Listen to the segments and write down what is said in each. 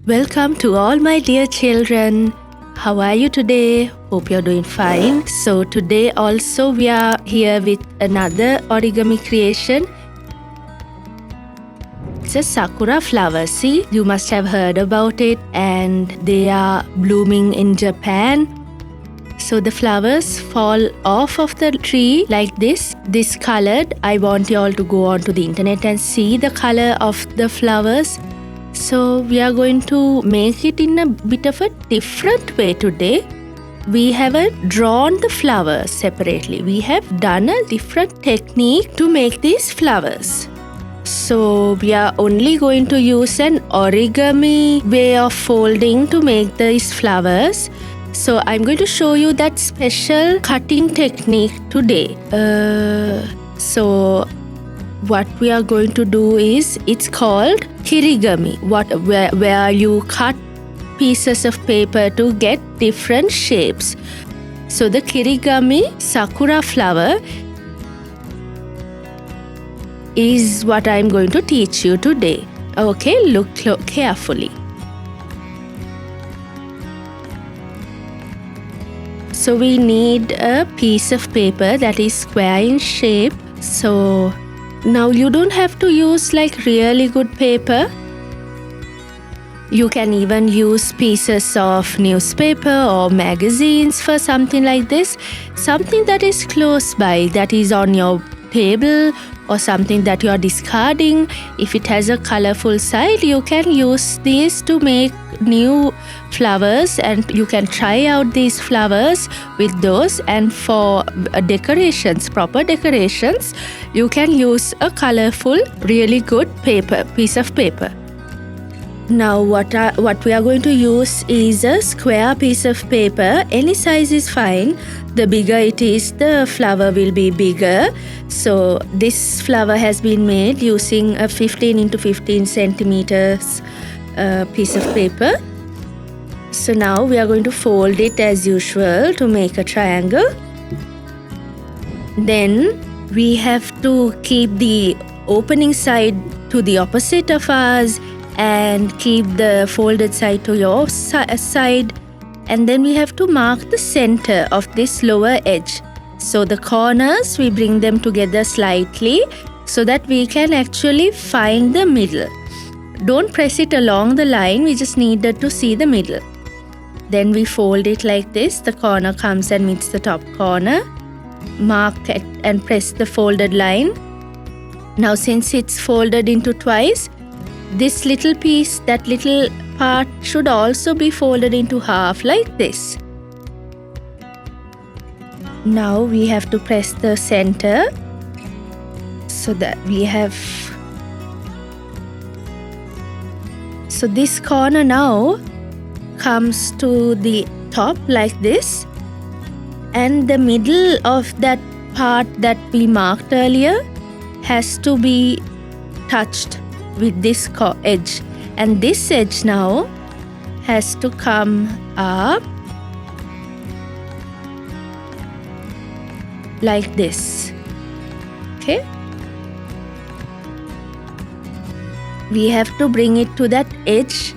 Welcome to all my dear children. How are you today? Hope you're doing fine. So today also we are here with another origami creation. It's a sakura flower. See, you must have heard about it, and they are blooming in Japan. So the flowers fall off of the tree like this colored. I want you all to go onto the internet and see the color of the flowers. So we are going to make it in a bit of a different way today. We haven't drawn the flowers separately. We have done a different technique to make these flowers. So we are only going to use an origami way of folding to make these flowers. So I'm going to show you that special cutting technique today. So what we are going to do is, it's called kirigami, where you cut pieces of paper to get different shapes. So the Kirigami Sakura Flower is what I'm going to teach you today. Okay, look carefully. So we need a piece of paper that is square in shape. So now you don't have to use like really good paper. You can even use pieces of newspaper or magazines for something like this. Something that is close by, that is on your table, or something that you are discarding. If it has a colorful side, you can use these to make new flowers, and you can try out these flowers with those. And for decorations, proper decorations, you can use a colorful, really good piece of paper. Now what we are going to use is a square piece of paper. Any size is fine. The bigger it is, the flower will be bigger. So this flower has been made using a 15 into 15 centimeters piece of paper. So now we are going to fold it as usual to make a triangle. Then we have to keep the opening side to the opposite of ours, and keep the folded side to your side. And then we have to mark the center of this lower edge. So the corners, we bring them together slightly so that we can actually find the middle. Don't press it along the line, we just needed to see the middle. Then we fold it like this. The corner comes and meets the top corner. Mark it and press the folded line. Now since it's folded into twice, this little piece, that little part should also be folded into half like this. Now we have to press the center so that we have... So this corner now comes to the top like this, and the middle of that part that we marked earlier has to be touched with this edge, and this edge now has to come up like this. Okay, we have to bring it to that edge,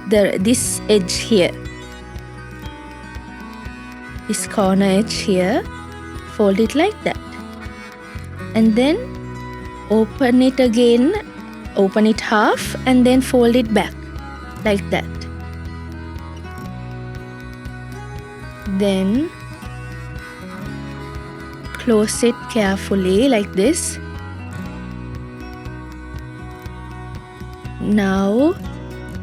this edge here, this corner edge here. Fold it like that, and then open it again. Open it half and then fold it back like that. Then close it carefully like this. Now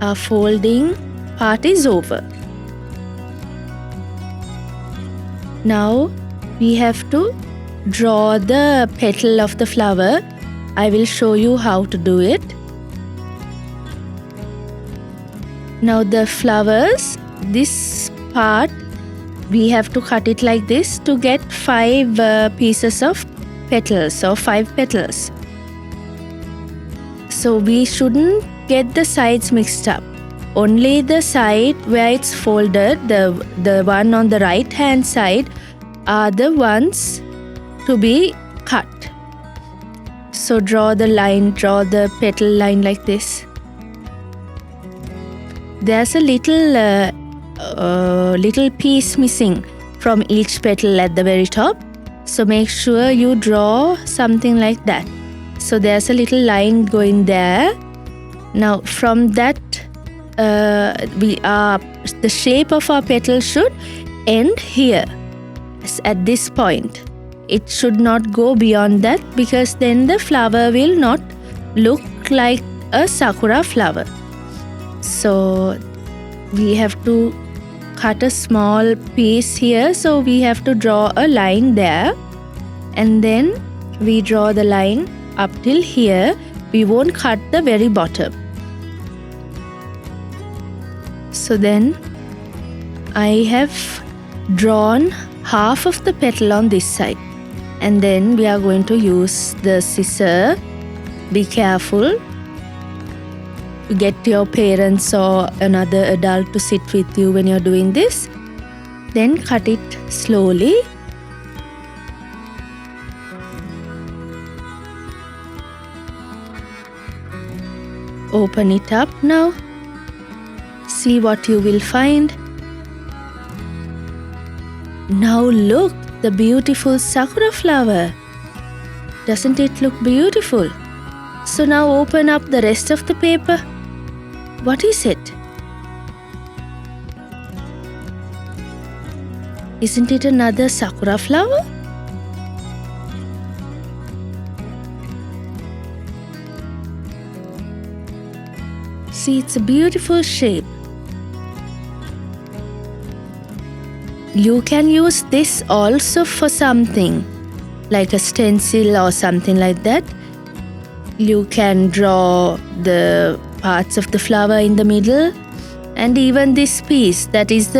our folding part is over. Now we have to draw the petal of the flower. I will show you how to do it. Now the flowers, this part, we have to cut it like this to get 5 pieces of petals, or 5 petals. So we shouldn't get the sides mixed up. Only the side where it's folded, the one on the right hand side, are the ones to be cut. So draw the line, draw the petal line like this. there's a little piece missing from each petal at the very top. So make sure you draw something like that. So there's a little line going there. Now from that, the shape of our petal should end here at this point. It should not go beyond that, because then the flower will not look like a sakura flower. So we have to cut a small piece here, so we have to draw a line there, and then we draw the line up till here. We won't cut the very bottom. So then I have drawn half of the petal on this side, and then we are going to use the scissor. Be careful. Get your parents or another adult to sit with you when you're doing this. Then cut it slowly. Open it up now. See what you will find. Now look, the beautiful sakura flower. Doesn't it look beautiful? So now open up the rest of the paper. What is it? Isn't it another sakura flower? See, it's a beautiful shape. You can use this also for something, like a stencil or something like that. You can draw the parts of the flower in the middle, and even this piece, that is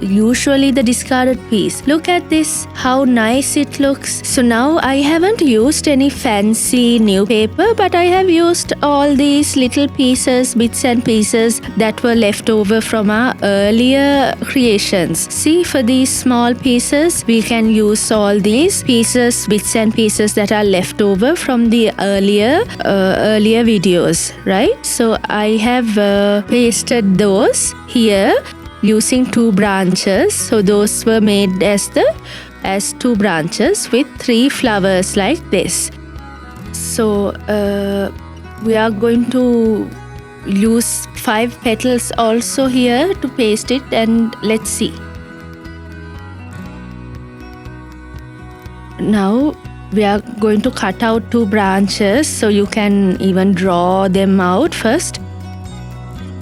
usually the discarded piece. Look at this, how nice it looks. So now I haven't used any fancy new paper, but I have used all these little pieces, bits and pieces that were left over from our earlier creations. See, for these small pieces, we can use all these pieces, bits and pieces that are left over from the earlier videos, right? So I have pasted those here using 2 branches. So those were made as 2 branches with 3 flowers like this. So we are going to use 5 petals also here to paste it, and let's see. Now we are going to cut out 2 branches, so you can even draw them out first.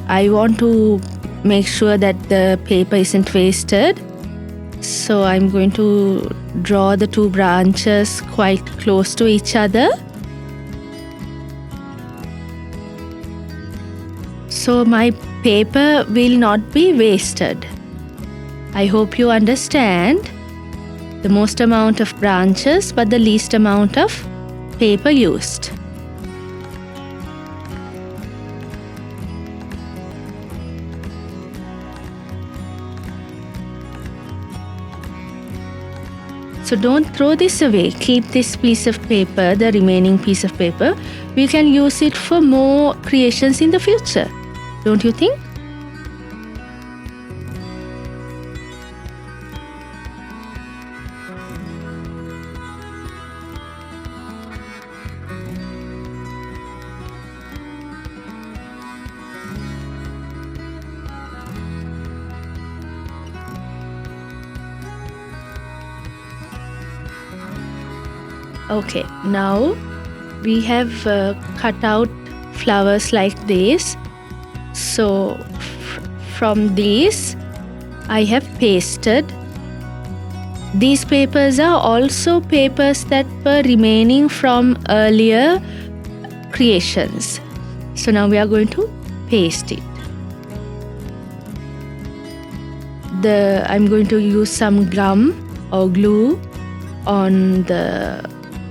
I want to make sure that the paper isn't wasted, so I'm going to draw the 2 branches quite close to each other. So my paper will not be wasted. I hope you understand. The most amount of branches but the least amount of paper used. So don't throw this away. Keep this piece of paper, the remaining piece of paper. We can use it for more creations in the future. Don't you think? Okay, now we have cut out flowers like this. So from these I have pasted. These papers are also papers that were remaining from earlier creations. So now we are going to paste it. I'm going to use some gum or glue on the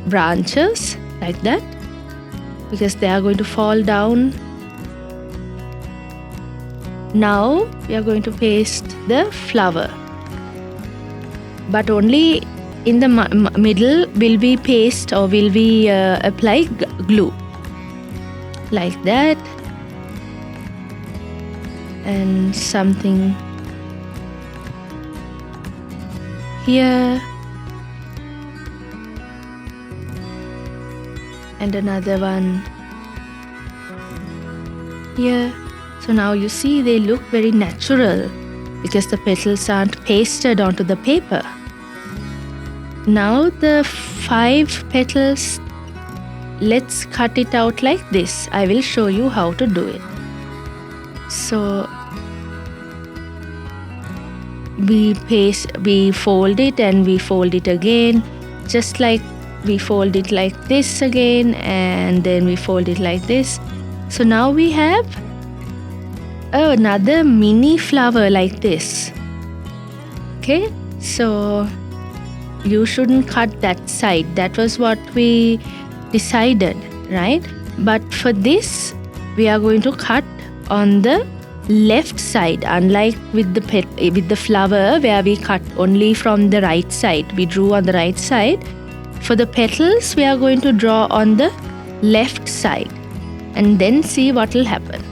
branches like that, because they are going to fall down. Now we are going to paste the flower, but only in the middle will we paste or will we apply glue like that. and something here, and another one here. So now you see they look very natural because the petals aren't pasted onto the paper. Now the 5 petals, let's cut it out like this. I will show you how to do it. So we fold it and we fold it again, just like we fold it like this again, and then we fold it like this. So now we have another mini flower like this. Okay, so you shouldn't cut that side. That was what we decided, right? But for this, we are going to cut on the left side, unlike with the flower where we cut only from the right side. We drew on the right side. For the petals, we are going to draw on the left side and then see what will happen.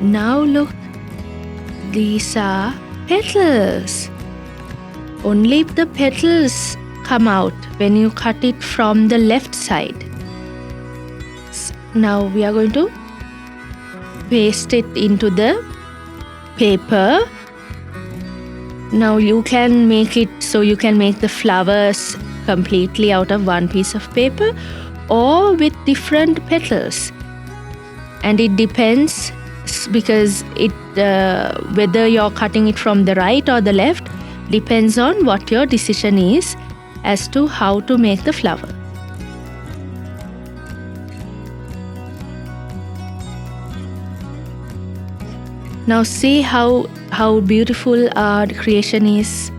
Now look, these are petals. Only the petals come out when you cut it from the left side. Now we are going to paste it into the paper. Now you can make it so you can make the flowers completely out of one piece of paper or with different petals. And it depends, because whether you're cutting it from the right or the left depends on what your decision is as to how to make the flower. Now see how beautiful our creation is.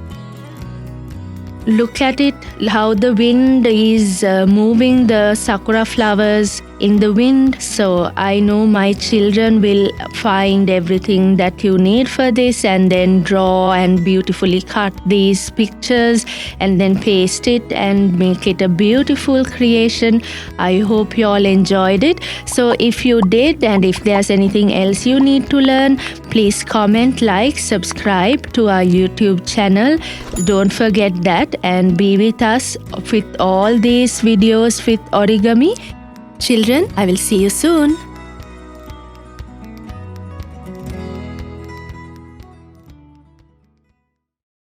Look at it, how the wind is moving the sakura flowers in the wind. So I know my children will find everything that you need for this and then draw and beautifully cut these pictures and then paste it and make it a beautiful creation. I hope you all enjoyed it. So if you did, and if there's anything else you need to learn, please comment, like, subscribe to our YouTube channel. Don't forget that, and be with us with all these videos with origami. Children, I will see you soon.